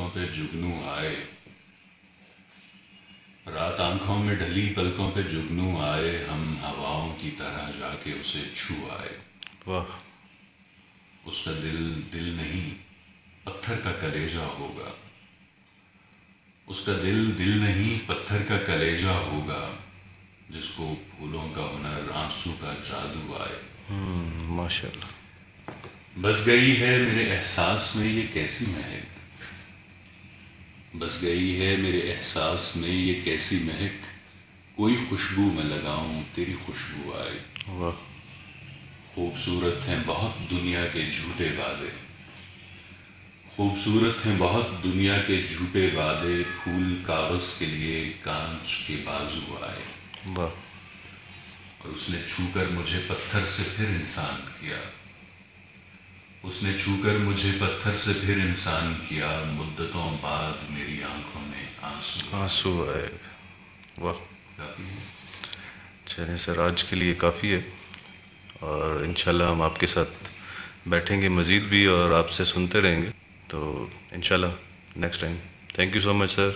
पलकों पे जुगनू आए, रात आंखों में ढली पलकों पे जुगनू आए, हम हवाओं की तरह जाके उसे छू आए। वाह। उसका दिल दिल नहीं पत्थर का कलेजा होगा, उसका दिल दिल नहीं पत्थर का कलेजा होगा, जिसको फूलों का हुनर आंसू का जादू आए। माशाल्लाह। बस गई है मेरे एहसास में ये कैसी महक, बस गई है मेरे एहसास में ये कैसी महक, कोई खुशबू मैं लगाऊं तेरी खुशबू आए। वाह। खूबसूरत हैं बहुत दुनिया के झूठे वादे, खूबसूरत हैं बहुत दुनिया के झूठे वादे, फूल कागज के लिए कांच के बाजू आए। वाह। और उसने छूकर मुझे पत्थर से फिर इंसान किया, उसने छूकर मुझे पत्थर से फिर इंसान किया, मुद्दतों बाद मेरी आंखों में आंसू आंसू आए। वाह। काफ़ी है। चलें सर, आज के लिए काफ़ी है, और इंशाल्लाह हम आपके साथ बैठेंगे मज़ीद भी और आपसे सुनते रहेंगे, तो इंशाल्लाह next time. Thank you so much sir.